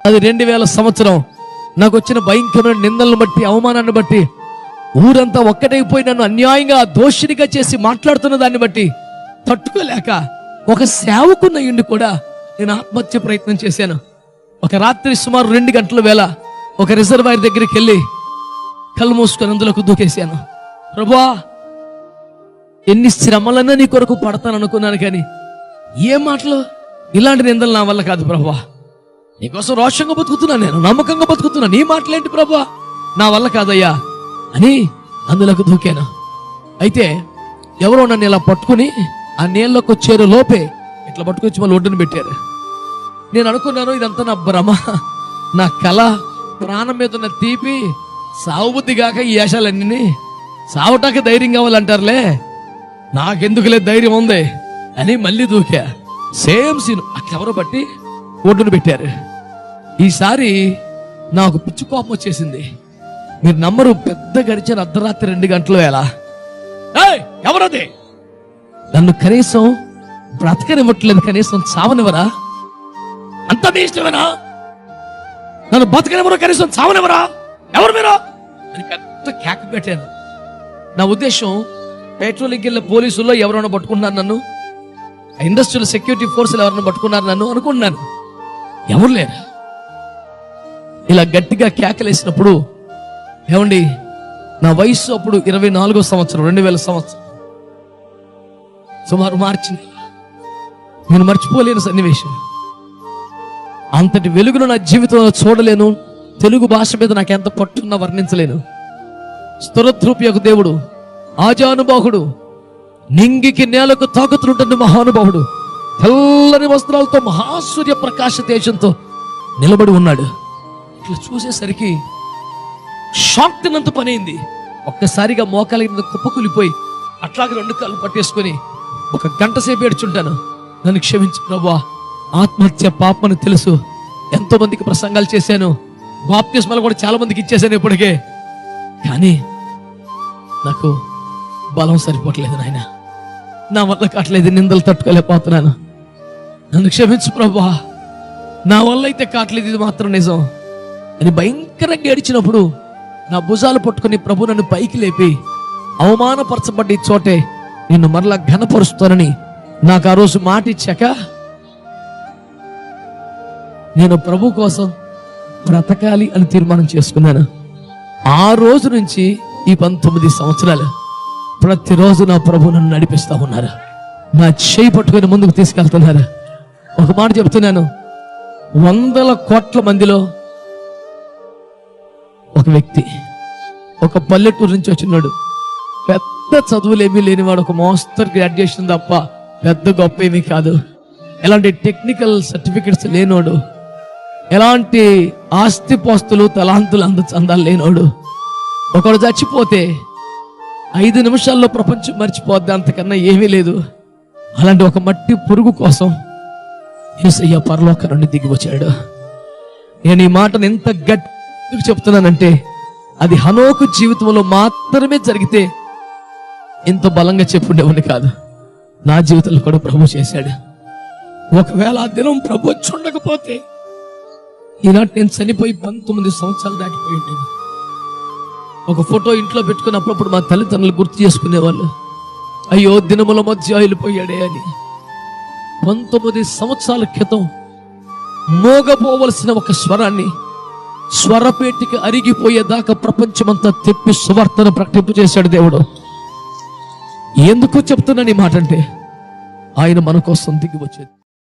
అది 2000 సంవత్సరం నాకు వచ్చిన భయంకరమైన నిందలను బట్టి, అవమానాన్ని బట్టి ఊరంతా ఒక్కటైపోయి నన్ను అన్యాయంగా దోషినిగా చేసి మాట్లాడుతున్న దాన్ని బట్టి తట్టుకోలేక ఒక సేవకున్నయుండి కూడా నేను ఆత్మహత్య ప్రయత్నం చేశాను. ఒక రాత్రి సుమారు 2 గంటల వేళ ఒక రిజర్వాయర్ దగ్గరికి వెళ్ళి కళ్ళు మూసుకొని అందులోకి దూకేశాను. ప్రభువా, ఎన్ని శ్రమలన్నా నీ కొరకు పడతాను అనుకున్నాను, కానీ ఏ మాటలు, ఇలాంటి నిందలు నా వల్ల కాదు ప్రభువా. నీకోసం రోషంగా బతుకుతున్నా, నేను నమ్మకంగా బతుకుతున్నా, నీ మాటలేంటి ప్రభువా, నా వల్ల కాదయ్యా అని అందులోకి దూకాను. అయితే ఎవరో నన్ను ఇలా పట్టుకుని ఆ నీళ్ళలోకి వచ్చేరు లోపే ఇట్లా పట్టుకొచ్చి మళ్ళీ ఒడ్డును పెట్టారు. నేను అనుకున్నాను ఇదంతా నా భ్రమ, నా కళ, ప్రాణం మీద ఉన్న తీపి, సావుబుద్ధి కాక ఈ వేషాలన్నీ, సావటానికి ధైర్యం కావాలంటారులే, నాకెందుకులే ధైర్యం ఉంది అని మళ్ళీ దూకా. సేమ్ సీన్ అట్లెవరో బట్టి ఒడ్డును పెట్టారు. ఈసారి నాకు పిచ్చి కోపం వచ్చేసింది. మీరు నమ్మరు, పెద్ద గడిచిన అర్ధరాత్రి 2 గంటల వేళ ఎవరది నన్ను కనీసం బ్రతకనివ్వట్లేదు, కనీసం చావనివరా, అంత మీ ఇష్టమేనా, నన్ను బతకనివ్వరు, కనీసం చావనివరా, ఎవరు మీరు అని పెద్ద కేక పెట్టాను. నా ఉద్దేశం, పెట్రోలింగ్కి వెళ్ళిన పోలీసుల్లో ఎవరైనా పట్టుకున్నారు నన్ను, ఇండస్ట్రియల్ సెక్యూరిటీ ఫోర్సులు ఎవరైనా పట్టుకున్నారు నన్ను అనుకున్నాను. ఎవరు లేరు. ఇలా గట్టిగా కేకలేసినప్పుడు, ఏమండి, నా వయసు అప్పుడు 24వ సంవత్సరం, 2000 సంవత్సరం, సుమారు మార్చి. నేను మర్చిపోలేని సన్నివేశం. అంతటి వెలుగును నా జీవితంలో చూడలేను. తెలుగు భాష మీద నాకు ఎంత పట్టున్నా వర్ణించలేను. స్తోత్రూప్యకు దేవుడు, ఆజానుబాహుడు, నింగికి నేలకు తాకుతుంటున్న మహానుభావుడు, తెల్లని వస్త్రాలతో మహాసూర్య ప్రకాశ తేజంతో నిలబడి ఉన్నాడు. ఇట్లా చూసేసరికి షాక్ తిన్నంత పని అయింది. ఒక్కసారిగా మోకాల మీద కుప్పకూలిపోయి అట్లాగే 2 కాళ్ళు పట్టేసుకొని 1 గంట సేపు ఏడ్చుంటాను. నన్ను క్షమించు ప్రభువా, ఆత్మహత్య పాపమని తెలుసు, ఎంతో మందికి ప్రసంగాలు చేశాను, బాప్తిస్మాలు కూడా చాలా మందికి ఇచ్చేసాను ఇప్పటికే, కానీ నాకు బలం సరిపోవట్లేదు నాయన, నా వల్ల కావట్లేదు, నిందలు తట్టుకోలేకపోతున్నాను, నన్ను క్షమించు ప్రభువా, నా వల్ల అయితే కావట్లేదు, ఇది మాత్రం నిజం అని భయంకరంగా ఏడ్చినప్పుడు నా భుజాలు పట్టుకుని ప్రభు నన్ను పైకి లేపి, అవమానపరచబడ్డ చోటే నిన్ను మరలా ఘనపరుస్తానని నాకు ఆ రోజు మాట ఇచ్చాక నేను ప్రభు కోసం బ్రతకాలి అని తీర్మానం చేసుకున్నాను. ఆ రోజు నుంచి ఈ 19 సంవత్సరాలు ప్రతిరోజు నా ప్రభు నన్ను నడిపిస్తా ఉన్నారు, నా చేయి పట్టుకుని ముందుకు తీసుకెళ్తున్నారు. ఒక మాట చెప్తున్నాను, 100 కోట్ల మందిలో ఒక వ్యక్తి, ఒక పల్లెటూరు నుంచి వచ్చినాడు, పెద్ద చదువులేమీ లేనివాడు, ఒక మాస్టర్ గ్రాడ్యుయేషన్ తప్ప పెద్ద గొప్ప ఏమీ కాదు, ఎలాంటి టెక్నికల్ సర్టిఫికెట్స్ లేనోడు, ఎలాంటి ఆస్తిపోస్తులు తలాంతులు చందాలు లేనోడు, ఒకడు చచ్చిపోతే 5 నిమిషాల్లో ప్రపంచం మర్చిపోద్ది, అంతకన్నా ఏమీ లేదు. అలాంటి ఒక మట్టి పురుగు కోసం యేసయ్య పరలోకం నుండి దిగి వచ్చాడు. నేను ఈ మాటను ఎంత గట్టిగా చెప్తున్నానంటే, అది హనోకు జీవితంలో మాత్రమే జరిగితే ఇంత బలంగా చెప్పుండేవాడిని కాదు. నా జీవితంలో కూడా ప్రభు చేశాడు. ఒకవేళ ఆ దినం ప్రభు వచ్చి ఉండకపోతే ఈనాటి నేను చనిపోయి 19 సంవత్సరాలు దాటిపోయి ఉండేది. ఒక ఫోటో ఇంట్లో పెట్టుకుని అప్పుడప్పుడు మా తల్లిదండ్రులు గుర్తు చేసుకునేవాళ్ళు, అయ్యో దినముల మధ్య వెళ్ళిపోయాడే అని. 19 సంవత్సరాల క్రితం మోగపోవలసిన ఒక స్వరాన్ని స్వరపేటికి అరిగిపోయేదాకా ప్రపంచమంతా తెప్పి సువార్తను ప్రకటింపు చేశాడు దేవుడు. ఎందుకు చెప్తున్నాను ఈ మాట అంటే, ఆయన మన కోసం దిగి వచ్చేది.